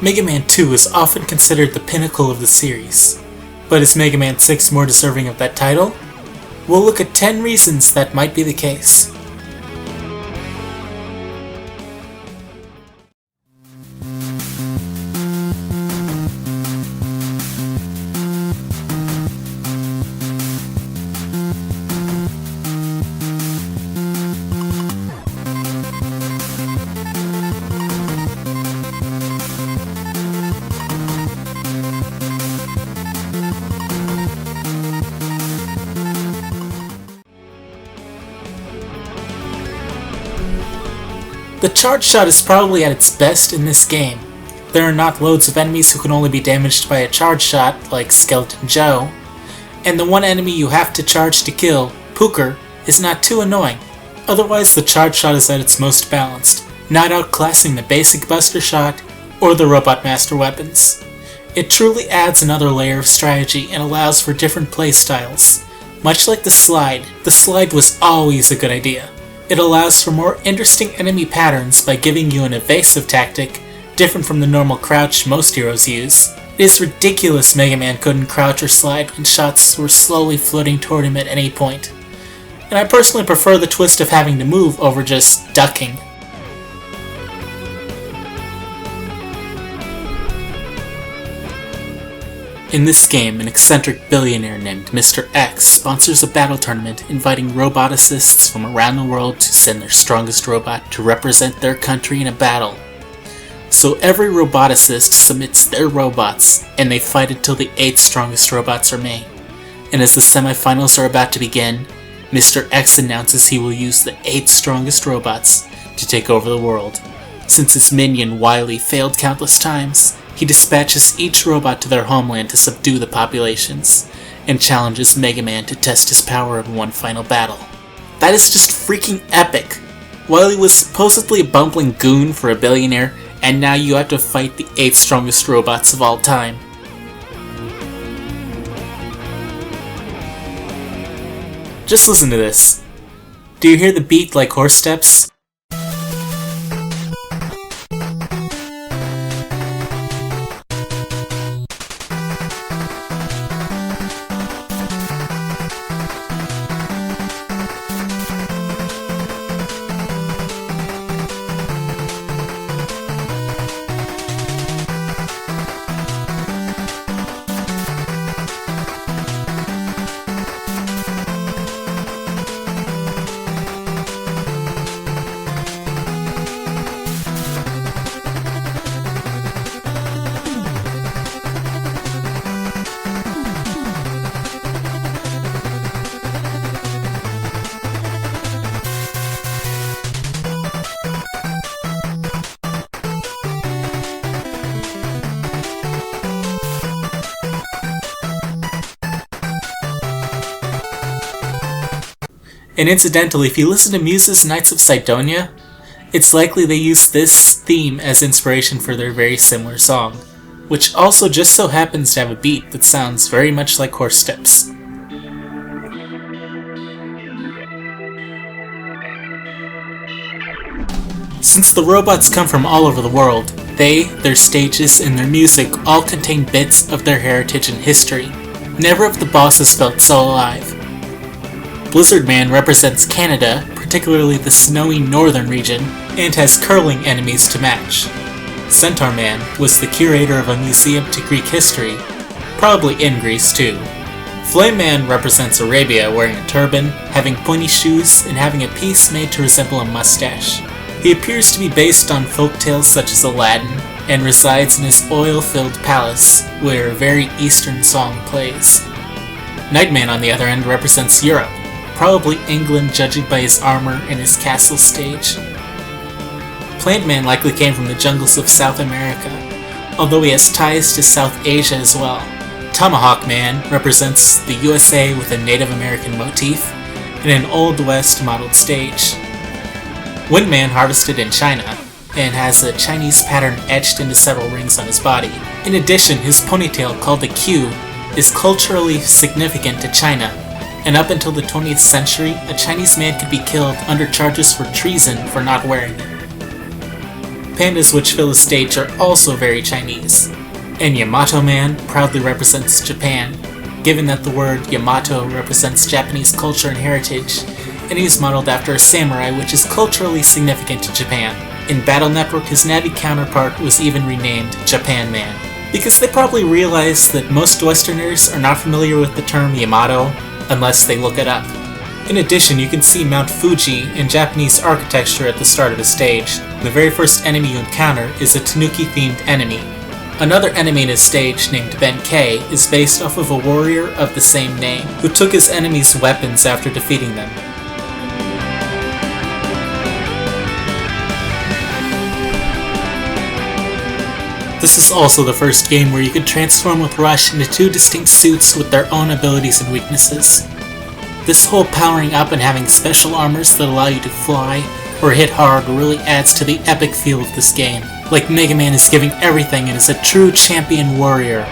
Mega Man 2 is often considered the pinnacle of the series, but is Mega Man 6 more deserving of that title? We'll look at 10 reasons that might be the case. The charge shot is probably at its best in this game. There are not loads of enemies who can only be damaged by a charge shot, like Skeleton Joe, and the one enemy you have to charge to kill, Pooker, is not too annoying. Otherwise, the charge shot is at its most balanced, not outclassing the basic Buster Shot or the Robot Master weapons. It truly adds another layer of strategy and allows for different playstyles. Much like the slide was always a good idea. It allows for more interesting enemy patterns by giving you an evasive tactic different from the normal crouch most heroes use. It is ridiculous Mega Man couldn't crouch or slide when shots were slowly floating toward him at any point. And I personally prefer the twist of having to move over just ducking. In this game, an eccentric billionaire named Mr. X sponsors a battle tournament inviting roboticists from around the world to send their strongest robot to represent their country in a battle. So every roboticist submits their robots, and they fight until the 8 strongest robots are made. And as the semifinals are about to begin, Mr. X announces he will use the 8 strongest robots to take over the world. Since his minion Wily failed countless times, he dispatches each robot to their homeland to subdue the populations, and challenges Mega Man to test his power in one final battle. That is just freaking epic! Wily was supposedly a bumbling goon for a billionaire, and now you have to fight the 8 strongest robots of all time. Just listen to this. Do you hear the beat like horse steps? And incidentally, if you listen to Muse's Knights of Sidonia, it's likely they used this theme as inspiration for their very similar song, which also just so happens to have a beat that sounds very much like horse steps. Since the robots come from all over the world, they, their stages, and their music all contain bits of their heritage and history. Never have the bosses felt so alive. Blizzard Man represents Canada, particularly the snowy northern region, and has curling enemies to match. Centaur Man was the curator of a museum to Greek history, probably in Greece too. Flame Man represents Arabia, wearing a turban, having pointy shoes, and having a piece made to resemble a mustache. He appears to be based on folktales such as Aladdin, and resides in his oil-filled palace, where a very Eastern song plays. Nightman, on the other end, represents Europe, probably England judging by his armor and his castle stage. Plant Man likely came from the jungles of South America, although he has ties to South Asia as well. Tomahawk Man represents the USA with a Native American motif and an Old West modeled stage. Wind Man harvested in China and has a Chinese pattern etched into several rings on his body. In addition, his ponytail, called the Q, is culturally significant to China, and up until the 20th century, a Chinese man could be killed under charges for treason for not wearing it. Pandas which fill the stage are also very Chinese, and Yamato Man proudly represents Japan, given that the word Yamato represents Japanese culture and heritage, and he's modeled after a samurai which is culturally significant to Japan. In Battle Network, his Navi counterpart was even renamed Japan Man, because they probably realized that most Westerners are not familiar with the term Yamato unless they look it up. In addition, you can see Mount Fuji in Japanese architecture at the start of the stage. The very first enemy you encounter is a Tanuki-themed enemy. Another enemy in his stage, named Ben K, is based off of a warrior of the same name, who took his enemies' weapons after defeating them. This is also the first game where you could transform with Rush into two distinct suits with their own abilities and weaknesses. This whole powering up and having special armors that allow you to fly or hit hard really adds to the epic feel of this game. Like Mega Man is giving everything and is a true champion warrior.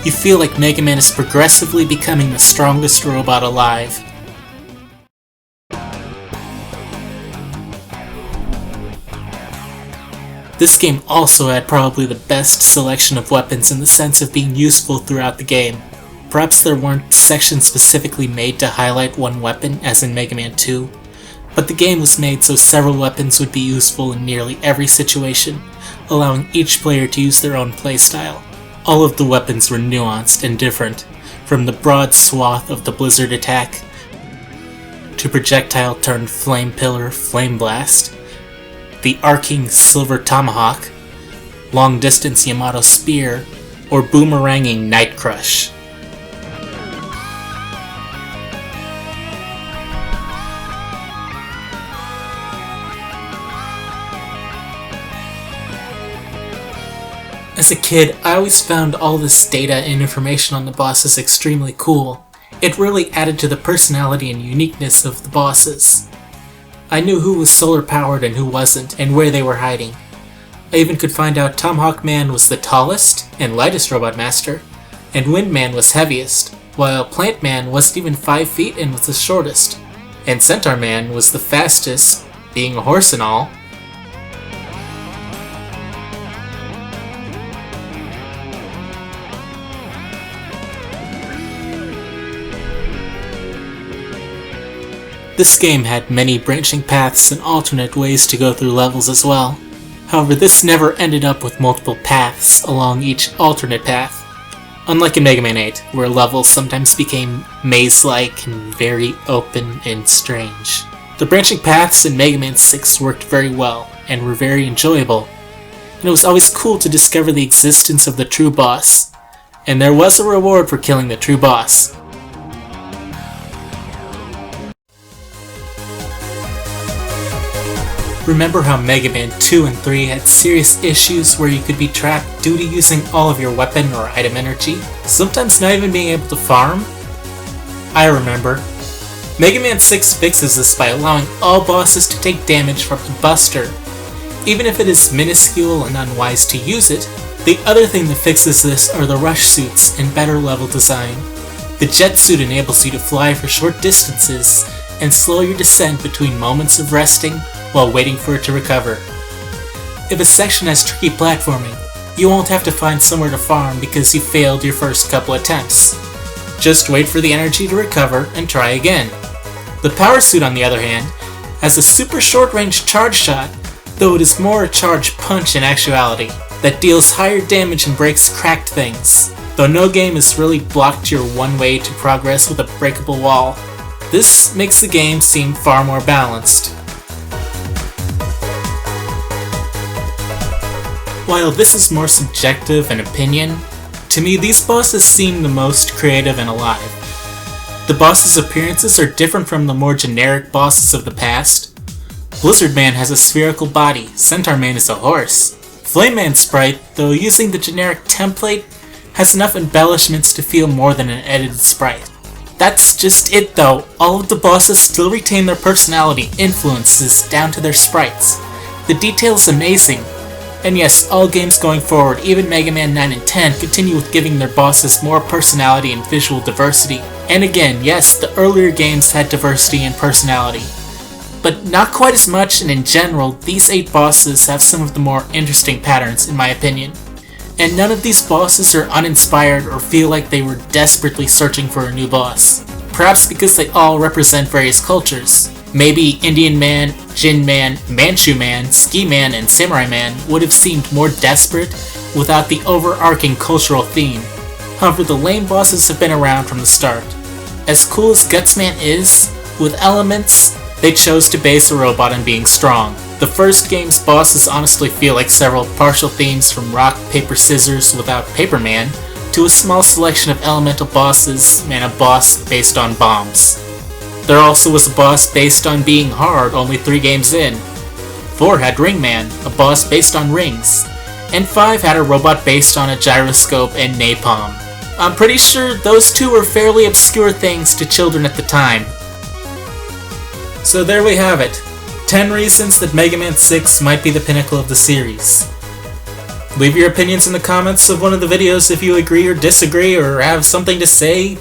You feel like Mega Man is progressively becoming the strongest robot alive. This game also had probably the best selection of weapons in the sense of being useful throughout the game. Perhaps there weren't sections specifically made to highlight one weapon, as in Mega Man 2, but the game was made so several weapons would be useful in nearly every situation, allowing each player to use their own playstyle. All of the weapons were nuanced and different, from the broad swath of the Blizzard attack, to projectile turned flame pillar flame blast, the arcing silver tomahawk, long distance Yamato spear, or boomeranging night crush. As a kid, I always found all this data and information on the bosses extremely cool. It really added to the personality and uniqueness of the bosses. I knew who was solar powered and who wasn't, and where they were hiding. I even could find out Tomahawk Man was the tallest and lightest Robot Master, and Wind Man was heaviest, while Plant Man wasn't even 5 feet and was the shortest, and Centaur Man was the fastest, being a horse and all. This game had many branching paths and alternate ways to go through levels as well. However, this never ended up with multiple paths along each alternate path. Unlike in Mega Man 8, where levels sometimes became maze-like and very open and strange. The branching paths in Mega Man 6 worked very well and were very enjoyable, and it was always cool to discover the existence of the true boss. And there was a reward for killing the true boss. Remember how Mega Man 2 and 3 had serious issues where you could be trapped due to using all of your weapon or item energy, sometimes not even being able to farm? I remember. Mega Man 6 fixes this by allowing all bosses to take damage from the Buster, even if it is minuscule and unwise to use it. The other thing that fixes this are the rush suits and better level design. The jet suit enables you to fly for short distances and slow your descent between moments of resting while waiting for it to recover. If a section has tricky platforming, you won't have to find somewhere to farm because you failed your first couple attempts. Just wait for the energy to recover and try again. The power suit, on the other hand, has a super short-range charge shot, though it is more a charge punch in actuality, that deals higher damage and breaks cracked things, though no game has really blocked your one way to progress with a breakable wall. This makes the game seem far more balanced. While this is more subjective and opinion, to me these bosses seem the most creative and alive. The bosses' appearances are different from the more generic bosses of the past. Blizzard Man has a spherical body, Centaur Man is a horse. Flame Man's sprite, though using the generic template, has enough embellishments to feel more than an edited sprite. That's just it though, all of the bosses still retain their personality influences down to their sprites. The detail is amazing. And yes, all games going forward, even Mega Man 9 and 10, continue with giving their bosses more personality and visual diversity. And again, yes, the earlier games had diversity and personality. but not quite as much, and in general, these 8 bosses have some of the more interesting patterns in my opinion. And none of these bosses are uninspired or feel like they were desperately searching for a new boss. Perhaps because they all represent various cultures. Maybe Indian Man, Jin Man, Manchu Man, Ski Man, and Samurai Man would have seemed more desperate without the overarching cultural theme. However, the lame bosses have been around from the start. As cool as Gutsman is, with elements, they chose to base a robot on being strong. The first game's bosses honestly feel like several partial themes from Rock, Paper, Scissors without Paper Man, to a small selection of elemental bosses and a boss based on bombs. There also was a boss based on being hard only 3 games in. 4 had Ring Man, a boss based on rings. And 5 had a robot based on a gyroscope and napalm. I'm pretty sure those 2 were fairly obscure things to children at the time. So there we have it. 10 reasons that Mega Man 6 might be the pinnacle of the series. Leave your opinions in the comments of one of the videos if you agree or disagree or have something to say.